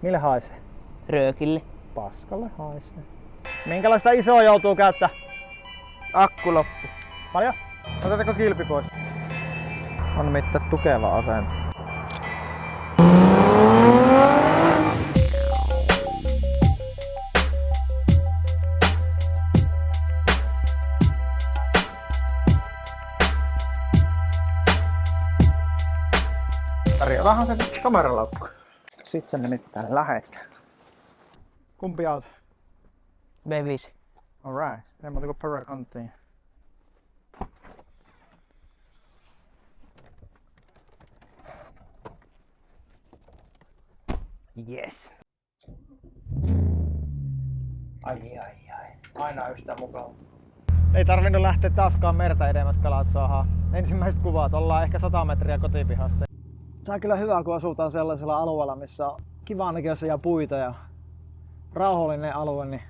Mille haisee? Röökille. Paskalle haisee. Minkälaista isoa joutuu käyttää? Akku loppu. Paljon? Otetaanko kilpi pois? On mitään tukeva asento. Tarjotaanhan se kameralaukku. Sitten nimittäin lähetään. Kumpi auto? B5. Alright. En muuta kuin Paracontiin. Yes. Ai. Aina yhtä mukava. Ei tarvinnut lähteä taaskaan merta edemmäs kalat saadaan. Ensimmäiset kuvat, ollaan ehkä 100 metriä kotipihasta. Tää on kyllä hyvä, kun asutaan sellaisella alueella, missä on kivan näköisiä puita ja rauhallinen alue, niin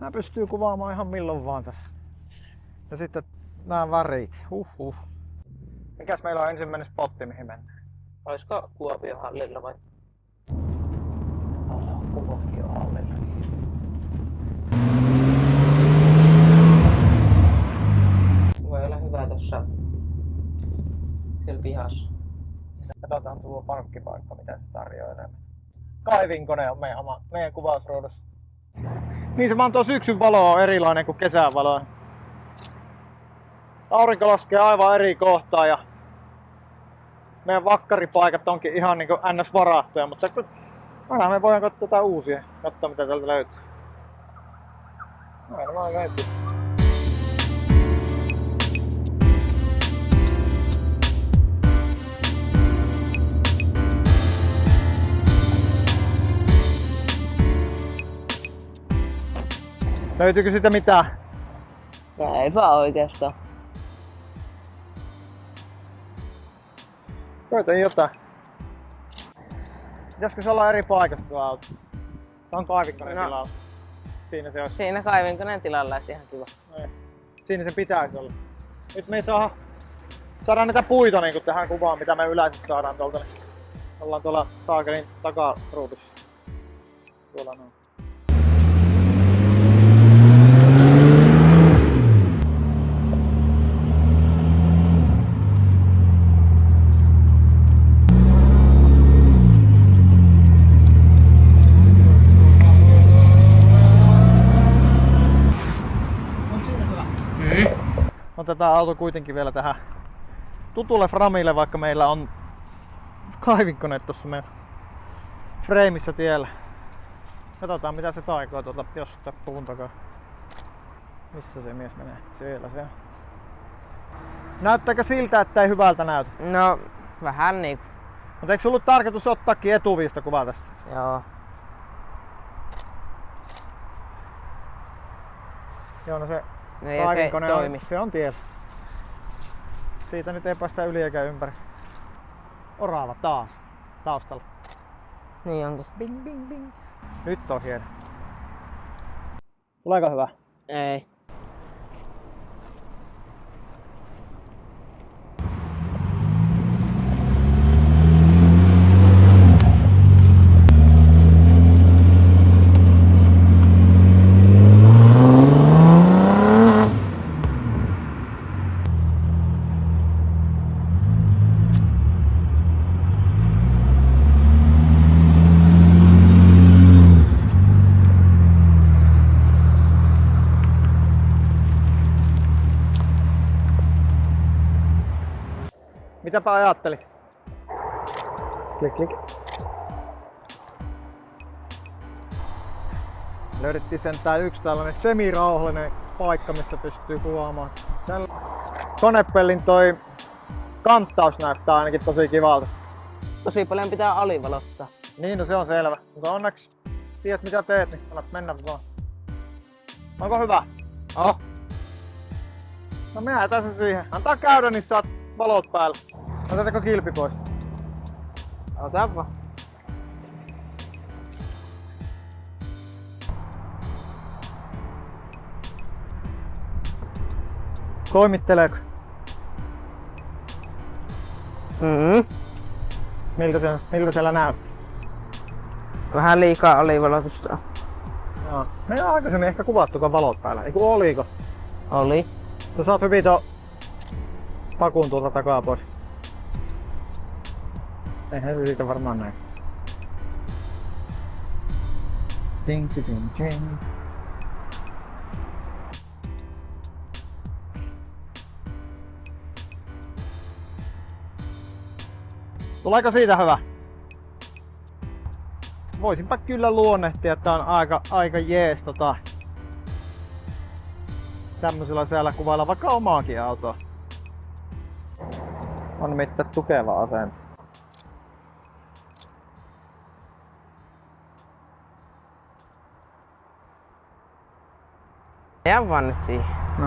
nää pystyy kuvaamaan ihan milloin vaan tässä. Ja sitten nämä värit. Mikäs meillä on ensimmäinen spotti, mihin mennään? Olisiko Kuopiohallilla vai? Kuopiohallilla. Voi olla hyvä tossa siellä pihassa. Katsotaan tuo parkkipaikka, mitä se tarjoaa enemmän. Kaivinkone on meidän kuvausruudussa. Niin se vaan tuo syksyn valo on erilainen kuin kesän valo. Aurinko laskee aivan eri kohtaan ja meidän vakkaripaikat onkin ihan niinku ns varattuja, mutta aina me voidaan katsoa jotain uusia, katsoa mitä täältä löytyy. Aina vaan löytyy. Löytyykö sitä mitään? Eipä oikeastaan. Koitan jotain. Pitäisikö se olla eri paikassa tuo auto? Tää on kaivinkoneen tilalla. Siinä se olisi. Siinä kaivinkoneen tilalla olisi ihan kiva. Noin. Siinä se pitäisi olla. Nyt me ei saada näitä puita niin tähän kuvaan, mitä me yleensä saadaan tuolta. Niin ollaan tuolla saakelin takaruudussa. Tuolla noin. Otetaan auto kuitenkin vielä tähän tutulle framille, vaikka meillä on kaivinkone tuossa meidän freimissä tiellä. Katsotaan mitä se taikoo tuolta jostain puun takaa. Missä se mies menee? Siellä se on. Näyttääkö siltä, että ei hyvältä näytä? No, vähän niinku. Mutta eikö ollut tarkoitus ottaakin etuvista kuvaa tästä? Joo. Joo, no se Ei kaivinkone toimi. Se on tiellä. Siitä nyt ei päästä yli eikä ympäri. Orava taas. Taustalla. Niin onko? Bing bing bing. Nyt on hieno. Tuleeko hyvä? Ei. Mitäpä ajattelit? Klik klik. Löydettiin sentään yksi tällainen semirauhallinen paikka, missä pystyy kuvaamaan. Tällä konepellin toi kanttaus näyttää ainakin tosi kivalta. Tosi paljon pitää alivalottaa. Niin, no se on selvä. Mutta onneksi tiedät mitä teet, niin annat mennä vaan. Onko hyvä? Oh. No me jätän sen siihen. Antaa käydä, niin saat valot päällä. Otetaanko kilpi pois? Ota vaan. Toimitteleeko? Miltä siellä näyttää? Vähän liikaa alivalotusta. Joo. Me ei ole aikaisemmin ehkä kuvattukaan valot päällä. Eiku oliko? Oli. Sä saat hyvin tuon pakun tuolta takaa pois. Eihän se siitä varmaan näin. Ting, ting, ting. Tuleeko siitä hyvä? Voisinpä kyllä luonnehtia, että on aika jees tämmöisellä säällä kuvailla vaikka omaakin autoa. On mitään tukeva asento. Jää vaan nyt siihen. No.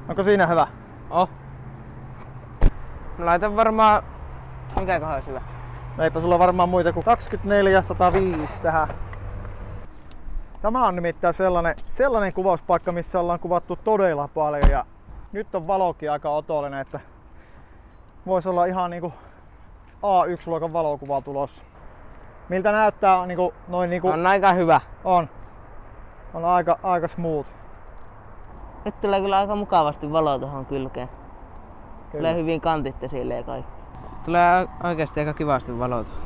Onko siinä hyvä? Oh. Mä laitan varmaan... Mikäköhän olisi hyvä? Eipä sulla varmaan muita kuin 24, 105 tähän. Tämä on nimittäin sellainen kuvauspaikka, missä ollaan kuvattu todella paljon ja nyt on valokin aika otollinen, että voisi olla ihan niinku A1-luokan valokuva tulossa. Miltä näyttää niinku noin niinku... On aika hyvä. On aika smooth. Nyt tulee kyllä aika mukavasti valo tuohon kylkeen. Tulee hyvin kantit esille ja kaikki. Tulee oikeasti aika kivasti valo tuohon.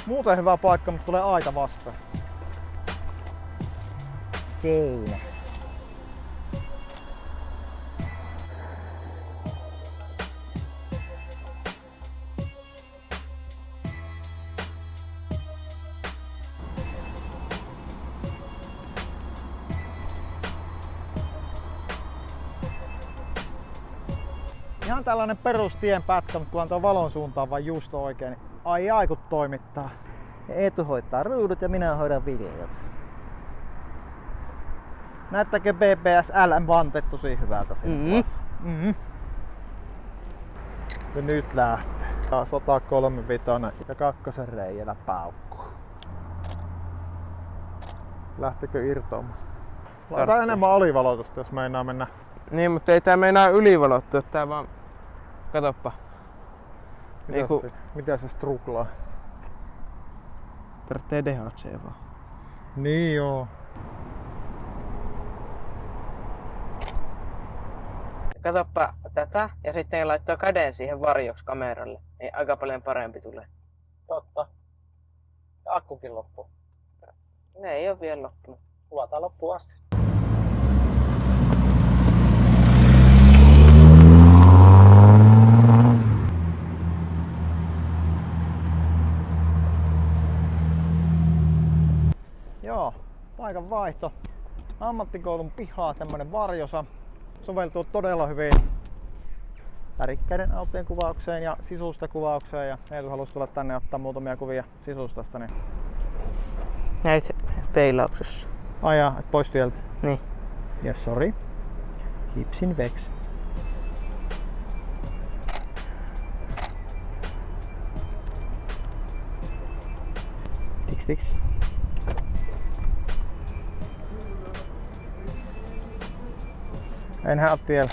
Muuten hyvä paikka, mutta tulee aita vastaan. Seinä. Ihan tällainen perustien pätkä, mutta kun antaa valon suuntaan vaan just oikein, niin ai kun toimittaa. Eetu hoitaa ruudut ja minä hoidan videot. Näyttääkö BBS LM-vanteet tosi hyvältä siinä kuvassa? Ja nyt lähtee. 135 ja kakkosen reijällä paukkuu. Lähtikö irtoamaan? Laitetaan enemmän alivalotusta, jos meinaa mennä. Niin, mutta ei tää meinaa ylivalottua, tää vaan... Katoppa. Mitä se struklaa? Tarvitsee DHC vaan. Niin joo. Katoppa tätä ja sitten laittaa käden siihen varjoksi kameralle. Niin aika paljon parempi tulee. Totta. Ja akkukin loppuu. Ne ei oo vielä loppunut. Kuvataan loppuun asti. Joo, paikan vaihto. Ammattikoulun pihaa tämmönen varjosa. Soveltuu todella hyvin värikkäiden autojen kuvaukseen ja sisustakuvaukseen. Ja Eetu halusi tulla tänne ottaa muutamia kuvia sisustasta. Niin... Näit peilauksessa. Ai jaa, et pois tieltä. Niin. Yes, sorry. Hipsin vex. Tiks tiks. Enhän oo tiellä.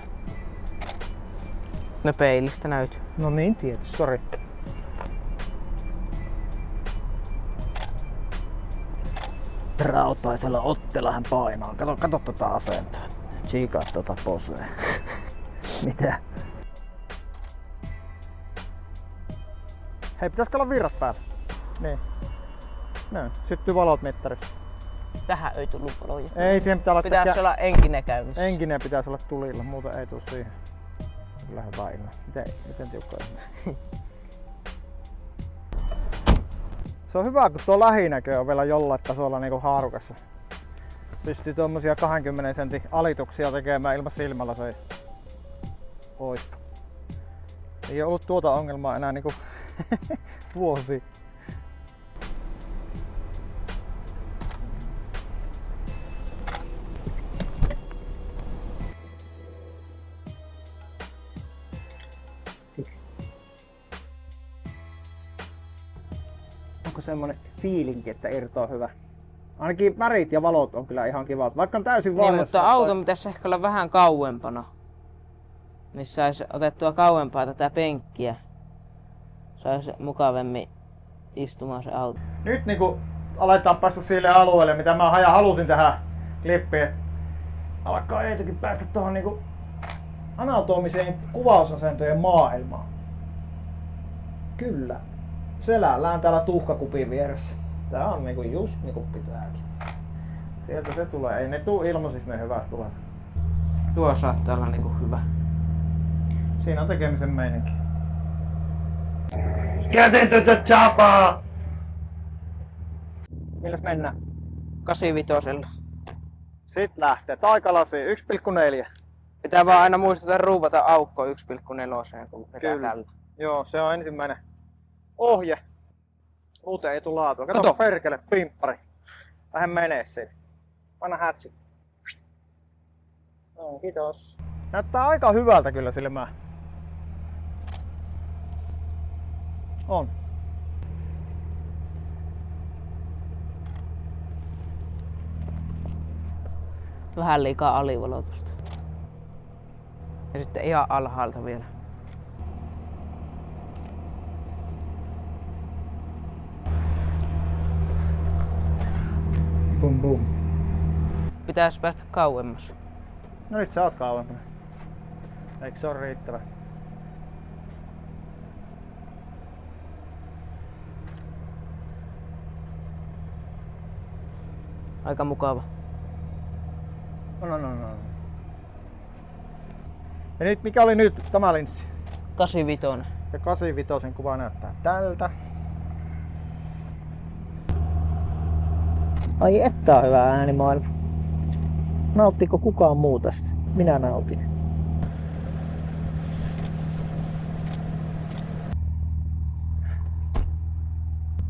No peilistä näyt. No niin tietysti, sori. Rautaisella otteella hän painaa. Kato tota asentoa. Chiikaa tota posea. Mitä? Hei, pitäisikö olla virrat päällä? Niin. Näin. Syttyy valot mittarissa. Tähän ei tullut valoja. Ei, siihen pitää olla... Pitäisi olla enkinen käynnissä. Enkinen pitäisi olla tulilla, muuten ei tuu siihen. Kyllä hyvä ilma. Miten tiukka ilma? Se on hyvä, kun tuo lähinäkö on vielä jollain tasolla niinku haarukassa. Pystyy tuommoisia 20 sentin alituksia tekemään ilman silmälaseja. Ois. Ei oo ollut tuota ongelmaa enää niinku vuosi. pakko semmonen fiilinki, että irtoaa hyvä. Ainakin värit ja valot on kyllä ihan kivat. Vaikka on täysin Niin, varjossa. mutta auto pitäisi ehkä olla vähän kauempana. Niin sais otettua kauempaa tätä penkkiä. Sais mukavemmin istumaan se auto. Nyt niinku aletaan päästä sille alueelle, mitä mä halusin tähän klippiin. Alkaa Eetokin päästä tuohon niinku anatomiseen kuvausasentojen maailmaan. Kyllä. Selällään täällä tuhkakupin vieressä. Tää on niinku just niinku pitääkin. Sieltä se tulee. Ei ne tuu ilmaisiksi ne hyvät kuvat. Tuo saattaa olla niinku hyvä. Siinä on tekemisen meininki. Get into the chopper! Milläs mennään? 85. Sit lähtee. Taikalasi 1,4. Pitää vaan aina muistuttaa ruuvata aukko 1,4 kun vetää Kyllä. tällä. Joo, se on ensimmäinen ohje. Muuten ei tule laatua. Kato perkele, pimppari. Vähän menee siinä. Anna hätsi. No, kiitos. Näyttää aika hyvältä kyllä silmää. On. Vähän liikaa alivalotusta. Ja sitten ihan alhaalta vielä. Bum bum. Pitäis päästä kauemmas. No nyt sä oot kauempana. Eikö se ole riittävä? Aika mukava. No. Ja nyt mikä oli nyt tämä linssi? 85. Ja 85 kuva näyttää tältä. Ai että on hyvä äänimaailma. Nauttiko kukaan muu tästä? Minä nautin.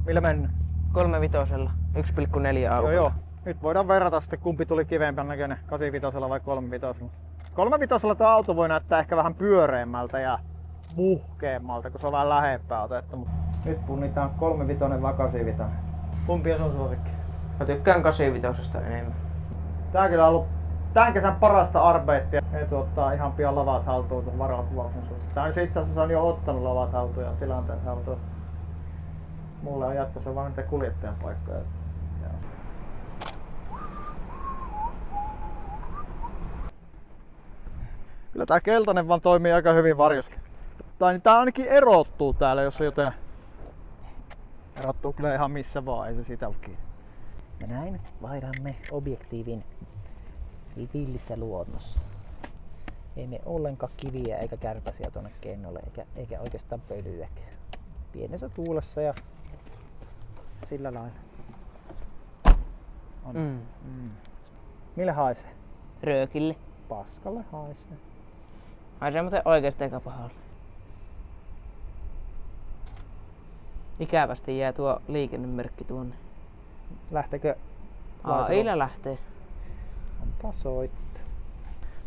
Millä mennään? 35. 1,4 aukolla. Joo. Nyt voidaan verrata sitten kumpi tuli kivempän näköinen, 85 vai 35. 35 tuo auto voi näyttää ehkä vähän pyöreämmältä ja muhkeammalta, kun se on vähän lähempää otettu. Nyt punnitaan 35 vai 85. Kumpi on sun suosikki? Mä tykkään 85 enemmän. Tää kyllä on ollut tämän kesän parasta arbeittia. Eetu ottaa ihan pian lavat haltuun tuon varakuvauksen suhteen. Tää on itse asiassa on jo ottanut lavat haltuun ja tilanteen haltuun. Mulle on jatkossa vaan niitä kuljettajan paikkoja. Kyllä tää keltainen vaan toimii aika hyvin varjossa. Tai tää ainakin erottuu täällä, jos on jotain. Erottuu kyllä ihan missä vaan, ei se siitä ole kiinni. Ja näin vaihdamme objektiivin villissä luonnossa. Ei me ollenkaan kiviä eikä kärpäsiä tuonne kennolle, eikä oikeastaan pölyäkään. Pienessä tuulessa ja sillä lailla. On. Millä haisee? Röökille. Paskalle haisee. Haisee muuten oikeesti aika pahalle. Ikävästi jää tuo liikennemerkki tuonne. Lähtekö? Aila lähtee. Onpa soitto.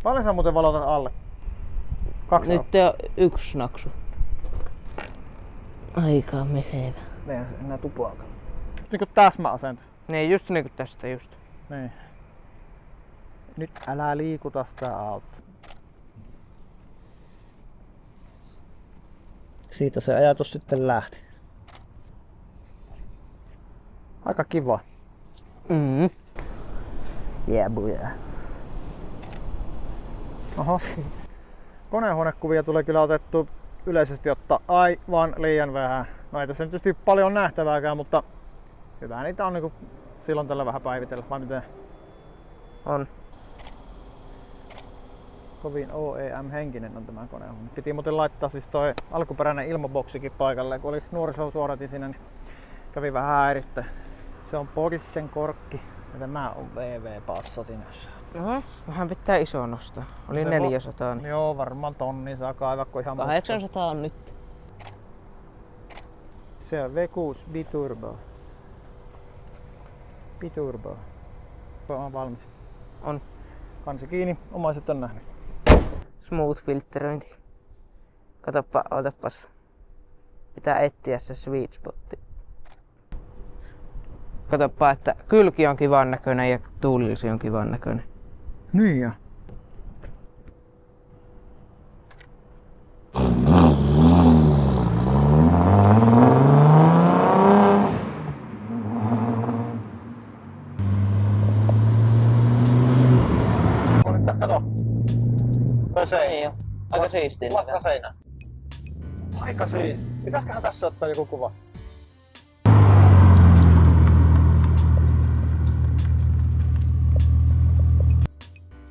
Paljon sä muuten valotat alle? 2 Nyt on 1 naksu. Aika mehevä. Eihän se enää tupuakaan. Niinku täsmäasento. Niin just niinku tästä just. Niin. Nyt älä liikuta sitä auto. Siitä se ajatus sitten lähti. Aika kiva. Yeah, boy. Oho. Konehuonekuvia tulee kyllä otettu yleisesti ottaa aivan liian vähän. No ei tässä nyt tietysti paljon nähtävääkään, mutta hyvä niitä on niinku silloin tällä vähän päivitellä. Vai miten? On. Kovin OEM-henkinen on tämä konehuone. Piti muuten laittaa siis toi alkuperäinen ilmaboksikin paikalle, kun oli nuorisosuodatin siinä, niin kävi vähän häirittää. Se on Porschen korkki ja tämä on VV Passatinassa. Vähän pitää iso nostaa. Oli 400. Niin. Joo, varmaan tonni saa kaivaa, kun ihan 800 on nyt. Se on V6 Biturbo. Biturbo. On valmis. On. Kansi kiinni, omaiset on nähnyt. Smooth filtteröinti. Katoppa, otapas. Pitää etsiä se sweet spotti. Katoppa, että kylki on kivan näköinen ja tuulilisi on kivan näköinen. Niin ja. Kato. Toi se Ei oo. Aika siistiä. Latta seinä. Aika siisti. Pitäisköhän tässä ottaa joku kuva?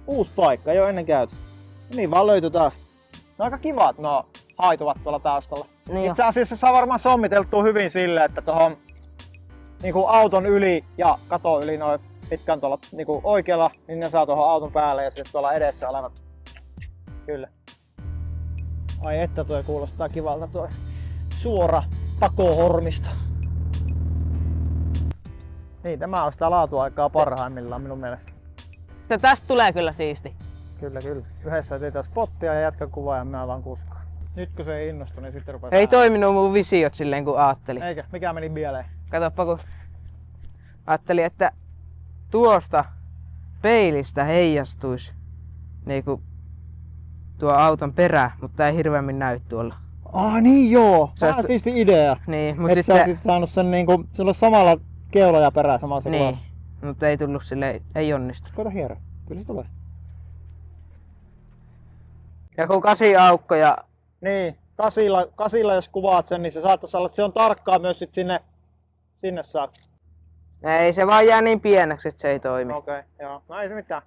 Uusi paikka, ei oo ennen käyty. Niin vaan löytyi taas. No aika kivat nuo haituvat tuolla taustalla. Niin Itse asiassa saa varmaan sommiteltua hyvin sille, että tuohon niinku auton yli ja katon yli noin pitkän tuolla niinku oikealla, niin ne saa tuohon auton päälle ja sitten tuolla edessä olevat. Kyllä. Ai että tuo kuulostaa kivalta tuo suora takohormista. Niin, tämä on sitä laatuaikaa parhaimmillaan minun mielestä. Tästä tulee kyllä siisti. Kyllä, kyllä. Yhdessä otetaan spottia ja jatka kuvaa ja mä vaan kuskaan. Nyt kun se ei innostu, niin sitten rupeaa... Ei toiminut mun visiot silleen kuin ajattelin. Eikä? Mikä meni pieleen? Katoppa kun ajattelin, että tuosta peilistä heijastuisi niinku tuo auton perä, mutta ei hirveämmin näy tuolla. Niin joo! Se Vähän olisi- siisti idea. Niin, mut Et sä olisit saanut sen niinku, sulla olisi samalla keula ja perä samassa niin, kuvassa. mutta ei tullut silleen, ei onnistu. Koita hiero. Kyllä se tulee. Ja kun 8 aukko ja Niin, kasilla jos kuvaat sen, niin se saattaisi olla, että se on tarkkaa myös sit sinne saakka. ei se vaan jää niin pieneksi, että se ei toimi. Okei, joo. No ei se mitään.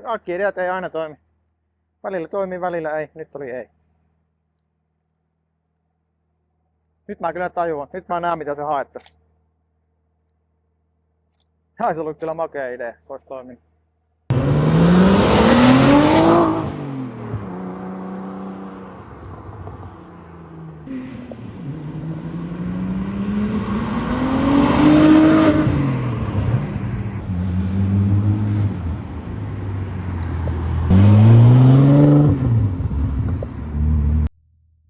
Kaikki ideat ei aina toimi. Välillä toimii, välillä ei. Nyt oli ei. Nyt mä kyllä tajuan. Nyt mä näen mitä se haettaisi. Tää olisi ollut kyllä makea idea. Vois toimia.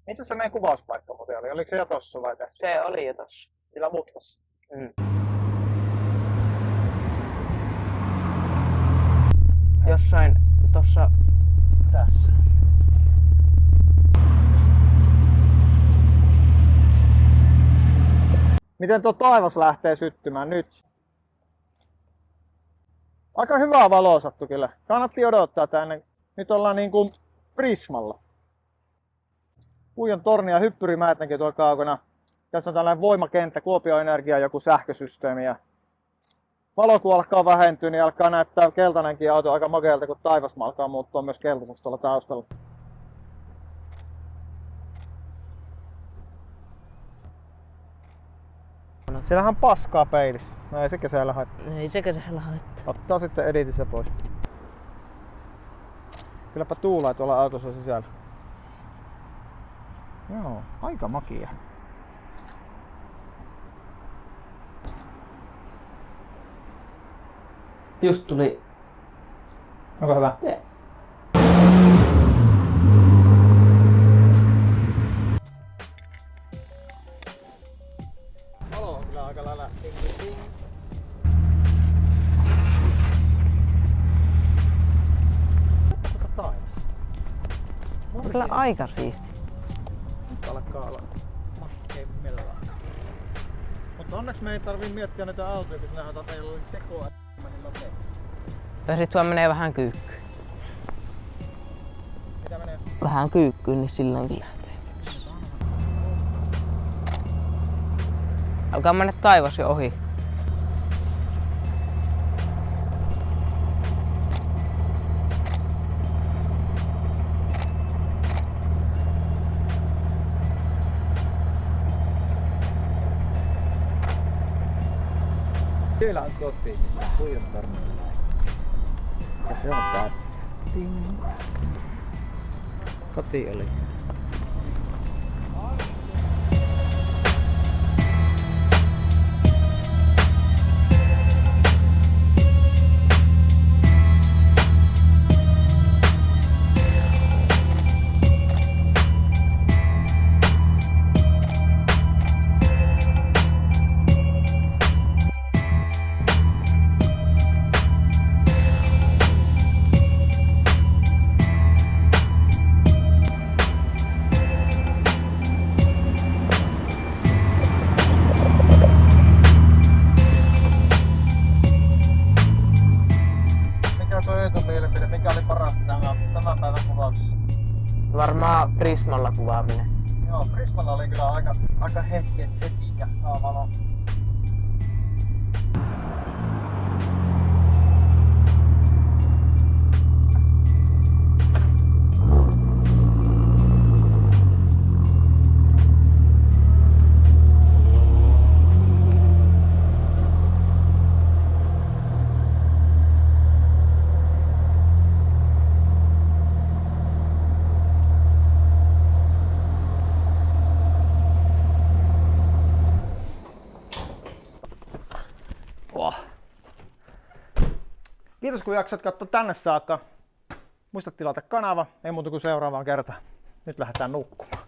Missä se meidän kuvauspaikka muuten oli? Oliko se jo tossa vai tässä? Se oli jo tossa. Sillä mutkassa. Jossain tossa Tässä. Miten tuo taivas lähtee syttymään nyt? Aika hyvää valoa sattu kyllä. Kannatti odottaa tänne. Nyt ollaan niin kuin Prismalla. Puijon torni ja hyppyrimäät näkyy tuolla kaukana. Tässä on tällainen voimakenttä, Kuopion Energia, joku sähkösysteemi. Ja valo kun alkaa vähentyä, niin alkaa näyttää keltainenkin auto aika makealta, kun taivas alkaa muuttua myös keltaiseksi tuolla taustalla. Siellähän on paskaa peilissä. No ei sekä siellä haittaa. ei sekä se haittaa. Ottaa sitten editissä pois. Kylläpä tuulaa tuolla autossa sisällä. Joo, aika makia. Just tuli. Onko hyvä? Valo on kyllä aika lailla. Taivas. Kyllä aika siisti. Nyt alkaa olla makkeimmella. Mutta onneksi me ei tarvii miettiä näitä autoja, kun nähdään, että teillä oli tekoa niin nopeasti. Tai sit vaan menee vähän kyykkyyn. Mitä menee? Vähän kyykkyyn, niin silloinkin lähtee. Alkaa mennä taivas jo ohi. Siellä on koti. Puijon tornilla. Ja se on tässä. Ting. Koti oli. Varmaan Prismalla kuvaaminen. Joo, Prismalla oli kyllä aika hetket setin ja valo. Kiitos kun jaksat katsoa tänne saakka. Muista tilata kanava, ei muuta kuin seuraavaan kertaan. Nyt lähdetään nukkumaan.